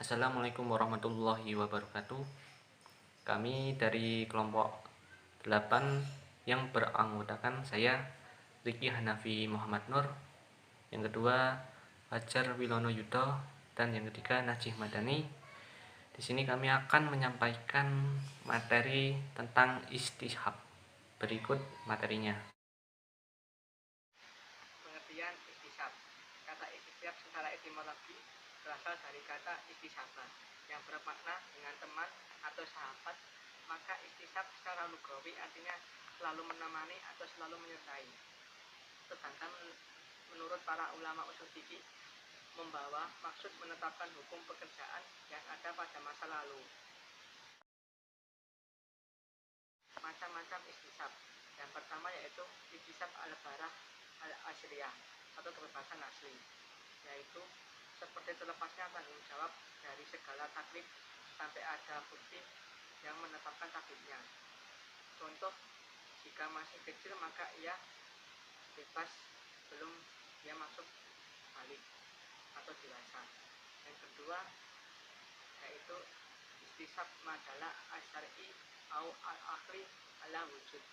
Assalamualaikum warahmatullahi wabarakatuh. Kami dari kelompok 8 yang beranggotakan saya, Riki Hanafi Muhammad Nur, yang kedua Fajar Wilono Yudo, dan yang ketiga Najih Madani. Di sini kami akan menyampaikan materi tentang istishab. Berikut materinya. Pengertian istishab. Kata istishab secara etimologi berasal dari kata istishabah yang bermakna dengan teman atau sahabat. Maka istishab secara lugawi artinya selalu menemani atau selalu menyertai. Sedangkan menurut para ulama usul fikih membawa maksud menetapkan hukum pekerjaan yang ada pada masa lalu. Macam-macam istishab. Yang pertama yaitu istishab al-barah al-asriyah atau kebebasan asli, yaitu seperti terlepasnya tanggung jawab dari segala taklif sampai ada bukti yang menetapkan taklifnya. Contoh, jika masih kecil maka ia bebas belum dia masuk balik atau dewasa. Yang kedua yaitu istishab madalah asyari au al-akhli ala wujud,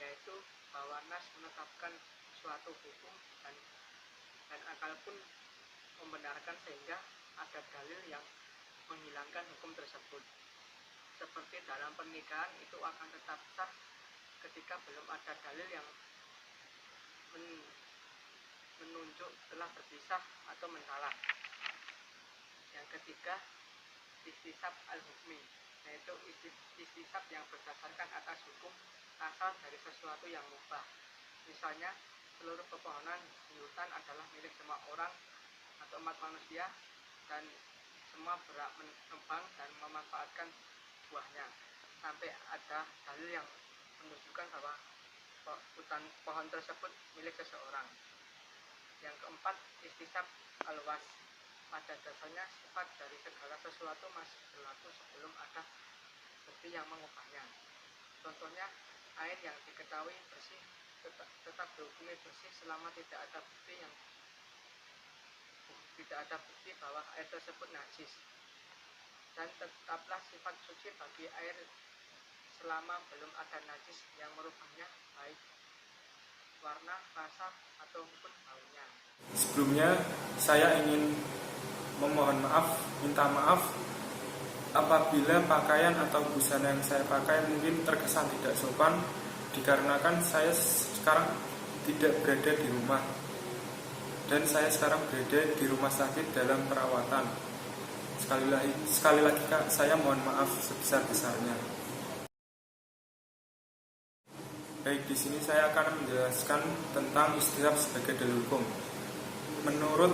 yaitu bahwa nas menetapkan suatu hukum dan akal pun membenarkan sehingga ada dalil yang menghilangkan hukum tersebut. Seperti dalam pernikahan itu akan tetap sah ketika belum ada dalil yang menunjuk telah berpisah atau mentalak. Yang ketiga istishab al-hukmi, yaitu istishab yang berdasarkan atas hukum asal dari sesuatu yang mubah. Misalnya seluruh pepohonan di hutan adalah milik semua orang atau umat manusia dan semua berhak menebang dan memanfaatkan buahnya sampai ada dalil yang menunjukkan bahwa hutan pohon tersebut milik seseorang. Yang keempat istishab al-was, pada dasarnya sifat dari segala sesuatu masih berlaku sebelum ada bukti yang mengubahnya. Contohnya air yang diketahui bersih tetap dihukumi bersih selama tidak ada bukti bahwa air tersebut najis, dan tetaplah sifat suci bagi air selama belum ada najis yang merubahnya baik warna, rasa ataupun baunya. Sebelumnya saya ingin minta maaf apabila pakaian atau busana yang saya pakai mungkin terkesan tidak sopan, dikarenakan saya sekarang tidak berada di rumah dan saya sekarang berada di rumah sakit dalam perawatan. Sekali lagi Kak, saya mohon maaf sebesar-besarnya. Baik, di sini saya akan menjelaskan tentang istishab sebagai dalil hukum. Menurut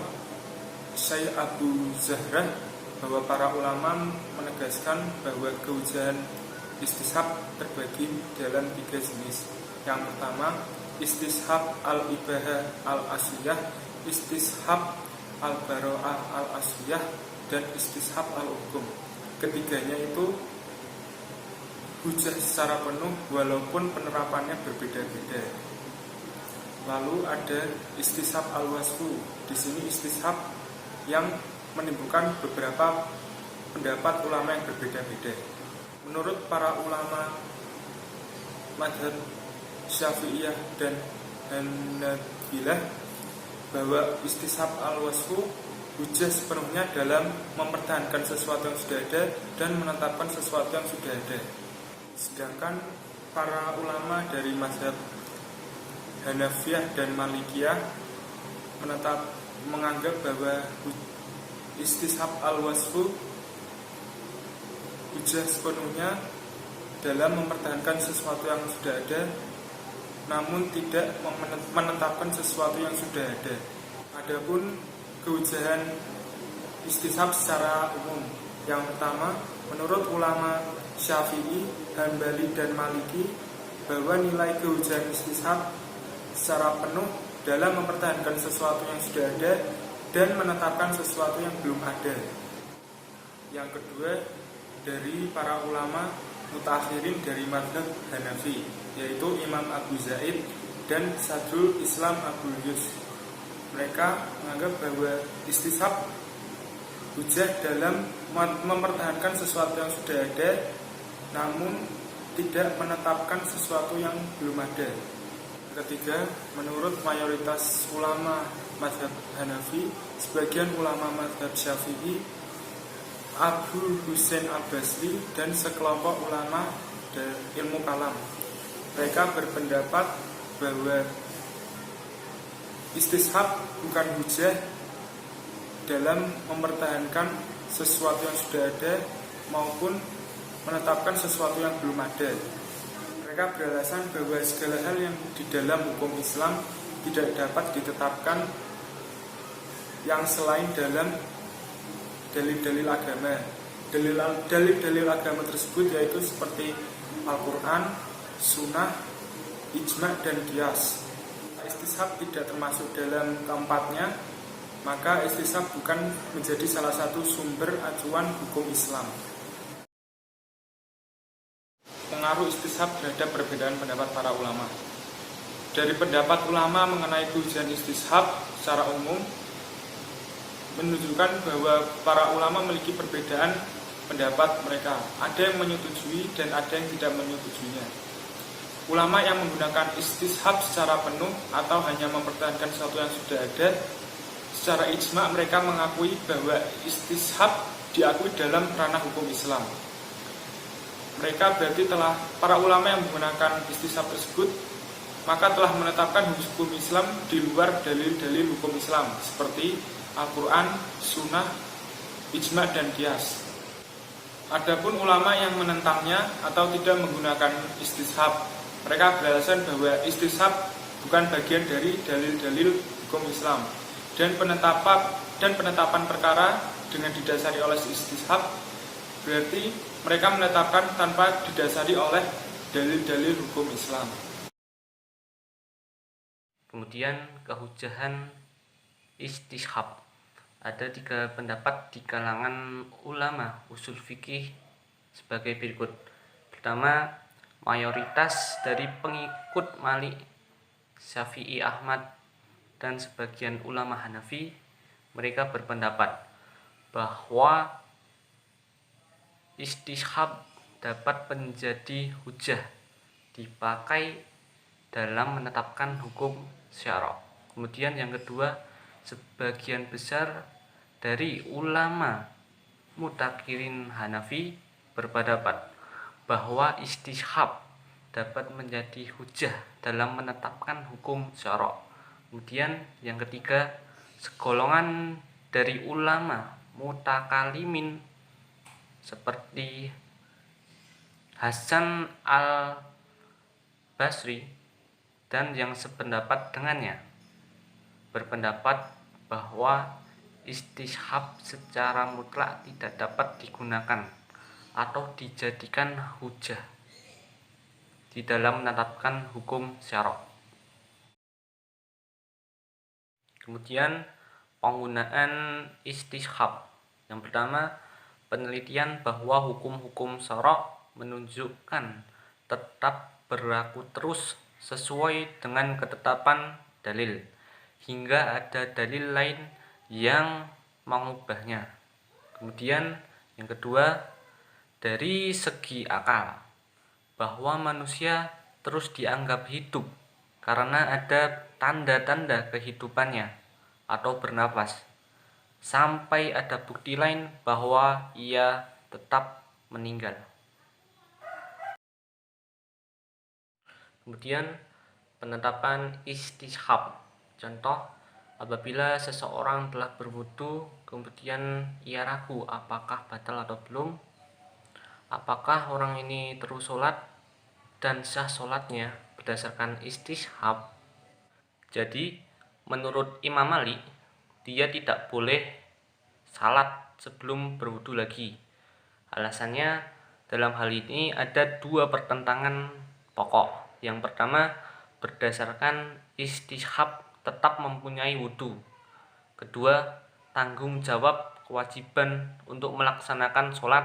Syekh Abu Zahrah, bahwa para ulama menegaskan bahwa keujahan istishab terbagi dalam 3 jenis. Yang pertama, istishab al-ibahah al-asliyah, istishab al-baro'ah al-asliyah, dan istishab al-hukum. Ketiganya itu hujah secara penuh walaupun penerapannya berbeda-beda. Lalu ada istishab al-wasfu. Di sini istishab yang menimbulkan beberapa pendapat ulama yang berbeda-beda. Menurut para ulama mazhab Syafi'iyah dan Hanabilah, bahwa istishab al-wasfu hujah sepenuhnya dalam mempertahankan sesuatu yang sudah ada dan menetapkan sesuatu yang sudah ada. Sedangkan para ulama dari mazhab Hanafiyah dan Malikiyah menganggap bahwa istishab al-wasfu hujah sepenuhnya dalam mempertahankan sesuatu yang sudah ada, namun tidak menetapkan sesuatu yang sudah ada. Adapun kehujahan istishab secara umum, yang pertama, menurut ulama Syafi'i, Hanbali, dan Maliki, bahwa nilai kehujahan istishab secara penuh dalam mempertahankan sesuatu yang sudah ada dan menetapkan sesuatu yang belum ada. Yang kedua, dari para ulama mutakhirin dari mazhab Hanafi, yaitu Imam Abu Zaid dan Sadrul Islam Abu Yus. Mereka menganggap bahwa istishab hujah dalam mempertahankan sesuatu yang sudah ada, namun tidak menetapkan sesuatu yang belum ada. Ketiga, menurut mayoritas ulama mazhab Hanafi, sebagian ulama mazhab Syafi'i, Abu Husain Al-Basri, dan sekelompok ulama ilmu kalam, mereka berpendapat bahwa istishab bukan hujah dalam mempertahankan sesuatu yang sudah ada maupun menetapkan sesuatu yang belum ada. Mereka beralasan bahwa segala hal yang di dalam hukum Islam tidak dapat ditetapkan yang selain dalam dalil-dalil agama. Dalil-dalil agama tersebut yaitu seperti Al-Quran, Sunnah, Ijma, dan Qiyas. Istishab tidak termasuk dalam keempatnya, maka istishab bukan menjadi salah satu sumber acuan hukum Islam. Pengaruh istishab terhadap perbedaan pendapat para ulama. Dari pendapat ulama mengenai kehujahan istishab secara umum menunjukkan bahwa para ulama memiliki perbedaan pendapat mereka. Ada yang menyetujui dan ada yang tidak menyetujuinya. Ulama yang menggunakan istishab secara penuh atau hanya mempertahankan sesuatu yang sudah ada, secara ijma mereka mengakui bahwa istishab diakui dalam ranah hukum Islam. Mereka berarti para ulama yang menggunakan istishab tersebut maka telah menetapkan hukum Islam di luar dalil-dalil hukum Islam seperti Al-Quran, Sunnah, Ijma, dan Qiyas. Adapun ulama yang menentangnya atau tidak menggunakan istishab, mereka beralasan bahwa istishab bukan bagian dari dalil-dalil hukum Islam dan penetapan perkara dengan didasari oleh istishab berarti mereka menetapkan tanpa didasari oleh dalil-dalil hukum Islam. Kemudian kehujahan istishab. Ada 3 pendapat di kalangan ulama usul fikih sebagai berikut. Pertama, mayoritas dari pengikut Malik, Syafi'i, Ahmad, dan sebagian ulama Hanafi, mereka berpendapat bahwa istishab dapat menjadi hujah dipakai dalam menetapkan hukum syara'. Kemudian yang kedua, sebagian besar dari ulama mutakirin Hanafi berpendapat bahwa istishab dapat menjadi hujah dalam menetapkan hukum syara'. Kemudian yang ketiga, segolongan dari ulama mutakalimin seperti Hasan al-Basri dan yang sependapat dengannya berpendapat bahwa istishab secara mutlak tidak dapat digunakan atau dijadikan hujah di dalam menetapkan hukum syara'. Kemudian penggunaan istishab. Yang pertama, penelitian bahwa hukum-hukum syara' menunjukkan tetap berlaku terus sesuai dengan ketetapan dalil hingga ada dalil lain yang mengubahnya. Kemudian yang kedua, dari segi akal, bahwa manusia terus dianggap hidup karena ada tanda-tanda kehidupannya atau bernapas, sampai ada bukti lain bahwa ia tetap meninggal. Kemudian penetapan istishab. Contoh, apabila seseorang telah berwudu kemudian ia ragu apakah batal atau belum, apakah orang ini terus sholat dan sah sholatnya berdasarkan istishab. Jadi menurut Imam Malik, dia tidak boleh salat sebelum berwudu lagi. Alasannya dalam hal ini ada 2 pertentangan pokok. Yang pertama, berdasarkan istishab tetap mempunyai wudu. Kedua, tanggung jawab kewajiban untuk melaksanakan sholat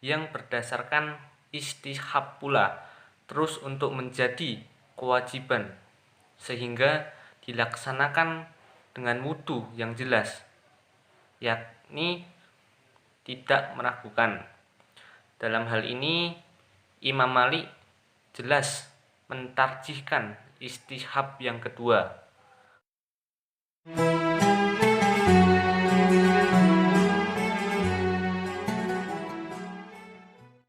yang berdasarkan istishab pula terus untuk menjadi kewajiban sehingga dilaksanakan dengan wudu yang jelas, yakni tidak meragukan. Dalam hal ini Imam Malik jelas mentarjihkan istihab yang kedua,